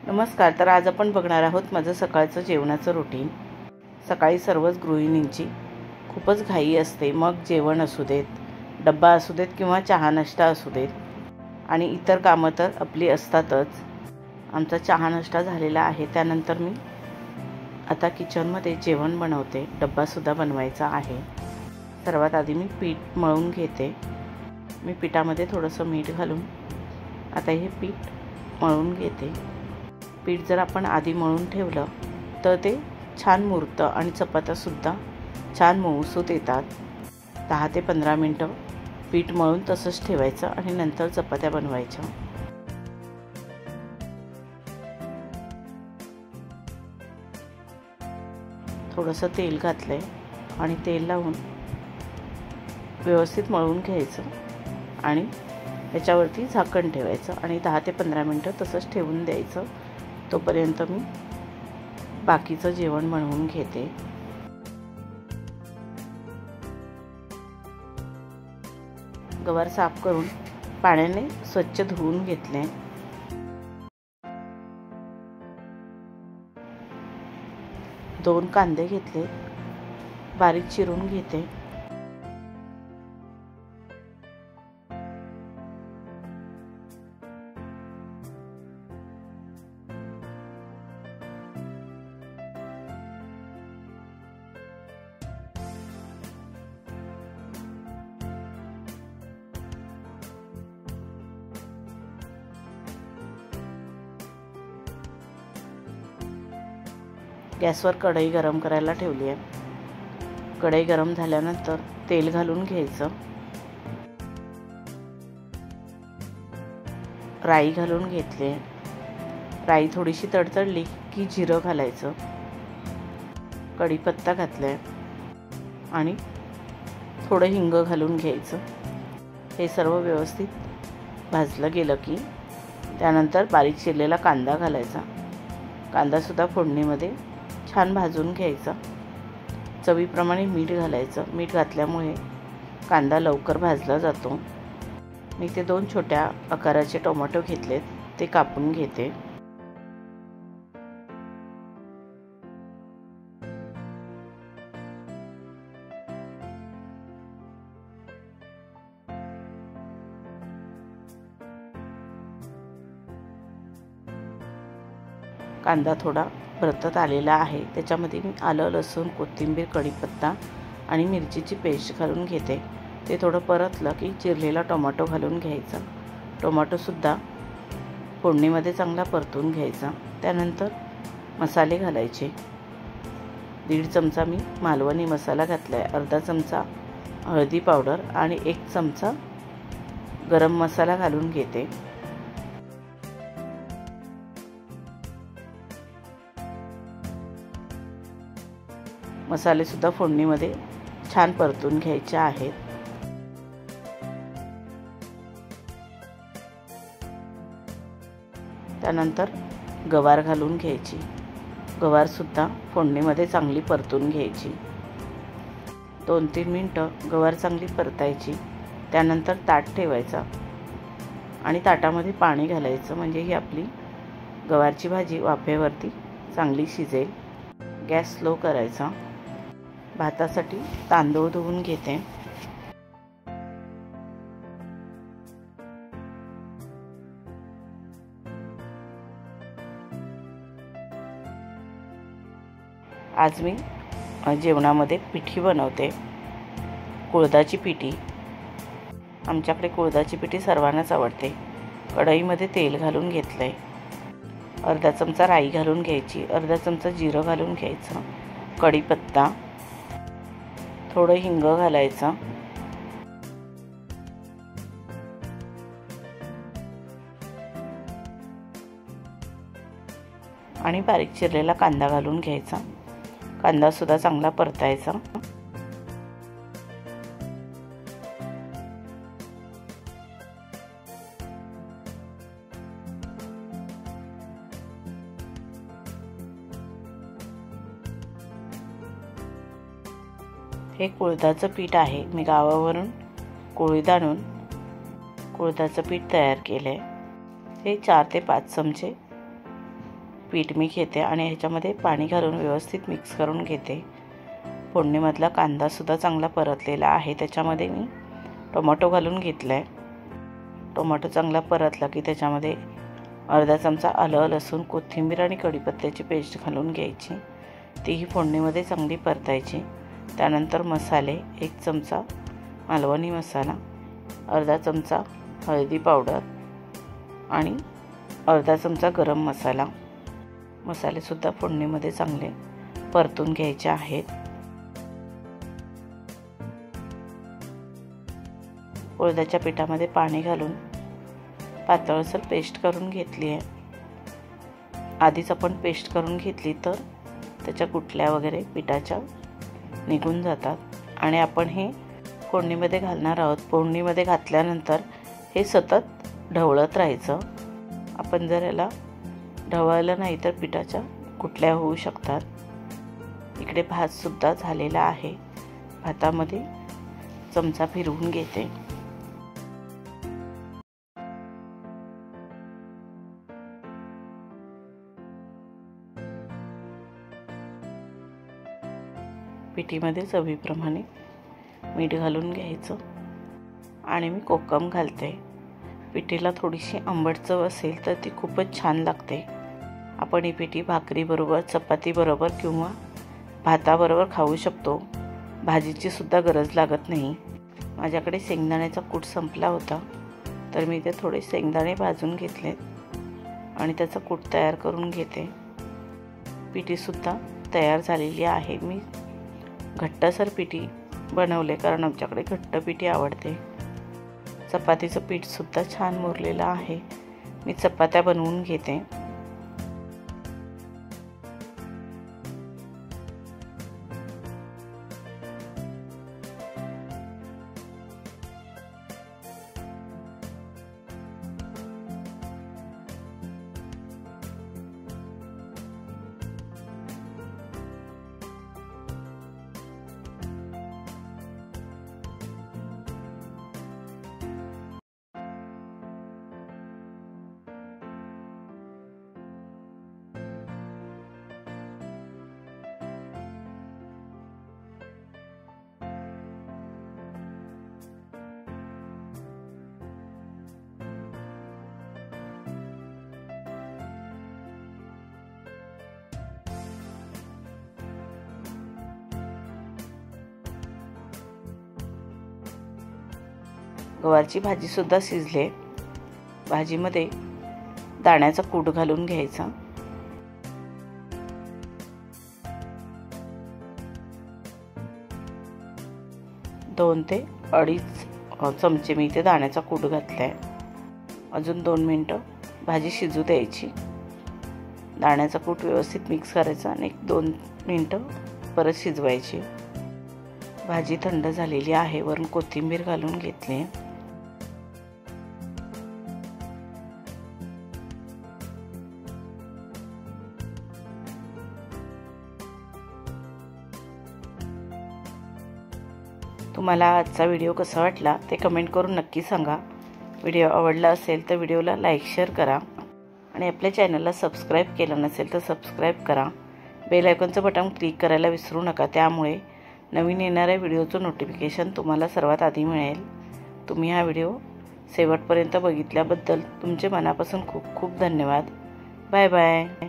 नमस्कार. तर आज आपण बघणार आहोत माझं सकाळचं जेवणाचं रुटीन. सकाळी सर्वच गृहिणींची खूपच घाई असते. मग जेवण असू देत, डब्बा असू देत किंवा चहा नाश्ता असू देत आणि इतर कामं तर आपली असतातच. आमचा चहा नाश्ता झालेला आहे. त्यानंतर मी आता किचनमध्ये जेवण बनवते. डब्बासुद्धा बनवायचा आहे. सर्वात आधी मी पीठ मळून घेते. मी पिठामध्ये थोडंसं मीठ घालून आता हे पीठ मळून घेते. पीठ जर आपण आधी मळून ठेवलं तर ते छान मुरतं आणि चपात्यासुद्धा छान मऊसूत येतात. 10 ते 15 मिनटं पीठ मळून तसंच ठेवायचं आणि नंतर चपात्या बनवायच्या. थोडंसं तेल घातलं आहे आणि तेल लावून व्यवस्थित मळून घ्यायचं आणि ह्याच्यावरती झाकण ठेवायचं आणि 10 ते 15 मिनटं तसंच ठेवून द्यायचं. तोपर्यंत मी बाकीचं जेवण बनवून घेते. गवार साफ करून पाण्याने स्वच्छ धुवून घेतले. दोन कांदे घेतले, बारीक चिरून घेते. गॅसवर कढई गरम करायला ठेवली आहे. कढई गरम झाल्यानंतर तेल घालून घ्यायचं. राई घालून घेतली. राई थोडीशी तडतडली की जिरं घालायचं. कढीपत्ता घातला आणि थोडं हिंग घालून घ्यायचं. हे सर्व व्यवस्थित भाजलं गेलं की त्यानंतर बारीक चिरलेला कांदा घालायचा. कांदासुद्धा फोडणीमध्ये छान भाजून घ्यायचा. चवीप्रमाणे मीठ घालायचं. मीठ घातल्यामुळे कांदा लवकर भाजला जातो. मी ते 2 छोट्या आकाराचे टोमॅटो घेतलेत, ते कापून घेते. कांदा थोडा परतत आलेला आहे. त्याच्यामध्ये मी आलं, लसूण, कोथिंबीर, कढीपत्ता आणि मिरचीची पेस्ट घालून घेते. ते थोडं परतलं की चिरलेला टोमॅटो घालून घ्यायचा. टोमॅटोसुद्धा फोडणीमध्ये चांगला परतून घ्यायचा. त्यानंतर मसाले घालायचे. 1.5 चमचा मी मालवणी मसाला घातला आहे. अर्धा चमचा हळदी पावडर आणि 1 चमचा गरम मसाला घालून घेते. मसालेसुद्धा फोडणीमध्ये छान परतून घ्यायचे आहेत. त्यानंतर गवार घालून घ्यायची. गवारसुद्धा फोडणीमध्ये चांगली परतून घ्यायची. 2-3 मिनटं गवार चांगली परतायची. त्यानंतर ताट ठेवायचा आणि ताटामध्ये पाणी घालायचं. म्हणजे ही आपली गवारची भाजी वाफेवरती चांगली शिजेल. गॅस स्लो करायचा. भातासाठी तांदूळ धुवून घेते. आज मी जेवणामध्ये पिठी बनवते. कुळथाची पिठी. आमच्याकडे कुळथाची पिठी सर्वांनाच आवडते. कढईमध्ये तेल घालून घेतलं आहे. अर्धा चमचा राई घालून घ्यायची. अर्धा चमचा जिरं घालून घ्यायचं. कढीपत्ता, थोडं हिंग घालायचं. आणि बारीक चिरलेला कांदा घालून घ्यायचा. कांदासुद्धा चांगला परतायचा. हे कुळथाचं पीठ आहे. मी गावावरून कुळीद आणून कुळथाचं पीठ तयार केलं आहे. हे 4 ते 5 चमचे पीठ मी घेते आणि ह्याच्यामध्ये पाणी घालून व्यवस्थित मिक्स करून घेते। फोडणीमधला कांदासुद्धा चांगला परतलेला आहे। त्याच्यामध्ये मी टोमॅटो घालून घेतला आहे। टोमॅटो चांगला परतला की त्याच्यामध्ये अर्धा चमचा आलं, लसूण, कोथिंबीर आणि कढीपत्त्याची पेस्ट घालून घ्यायची। तीही फोडणीमध्ये चांगली परतायची। त्यानंतर मसाले, 1 चमचा मालवणी मसाला, अर्धा चमचा हळदी पावडर आणि अर्धा चमचा गरम मसाला, मसालेसुद्धा फोडणीमध्ये चांगले परतून घ्यायचे आहेत। उडदाच्या पिठामध्ये पाणी घालून पातळसर पेस्ट करून घेतली आहे। आधीच आपण पेस्ट करून घेतली तर त्याच्या गुठल्या वगैरे पिठाच्या निघून जातात आणि आपण हे फोडणीमध्ये घालणार आहोत। फोडणीमध्ये घातल्यानंतर हे सतत ढवळत राहायचं। आपण जर याला ढवळलं नाही तर पिठाच्या गुठल्या होऊ शकतात। इकडे भातसुद्धा झालेला आहे। भातामध्ये चमचा फिरवून घेते। पिठीमध्ये चवीप्रमाणे मीठ घालून घ्यायचं आणि मी कोकम घालते। पिठीला थोडीशी आंबट चव असेल तर ती खूपच छान लागते। आपण ही पिठी भाकरीबरोबर, चपातीबरोबर किंवा भाताबरोबर खाऊ शकतो। भाजीची सुद्धा गरज लागत नाही। माझ्याकडे शेंगदाण्याचा कूट संपला होता तर मी ते थोडे शेंगदाणे भाजून घेतले आणि त्याचा कूट तयार करून घेते। पिठीसुद्धा तयार झालेली आहे। मी घट्टसर पिठी बनवले कारण आमच्याकडे घट्ट पिठी आवडते। चपातीचं पीठसुद्धा छान मुरलेलं आहे। मी चपात्या बनवून घेते। गवारची भाजीसुद्धा शिजले। भाजीमध्ये दाण्याचा कूट घालून घ्यायचा। दोन ते अडीच चमचे मी इथे दाण्याचा कूट घातलाय। अजून 2 मिनिटं भाजी शिजू द्यायची। दाण्याचा कूट व्यवस्थित मिक्स करायचा आणि 2 मिनिटं परत शिजवायची। भाजी थंड झालेली आहे। वरून कोथिंबीर घालून घेतली। तुम्हाला आजचा व्हिडिओ कसा वाटला ते कमेंट करून नक्की सांगा। व्हिडिओ आवडला असेल तर व्हिडिओला लाईक, शेअर करा आणि आपल्या चॅनलला सबस्क्राईब केलं नसेल तर सबस्क्राईब करा। बेल आयकॉनचं बटन क्लिक करायला विसरू नका। त्यामुळे नवीन येणाऱ्या व्हिडिओचं नोटिफिकेशन तुम्हाला सर्वात आधी मिळेल। तुम्ही हा व्हिडिओ शेवटपर्यंत बघितल्याबद्दल तुमचे मनापासून खूप खूप धन्यवाद। Bye bye.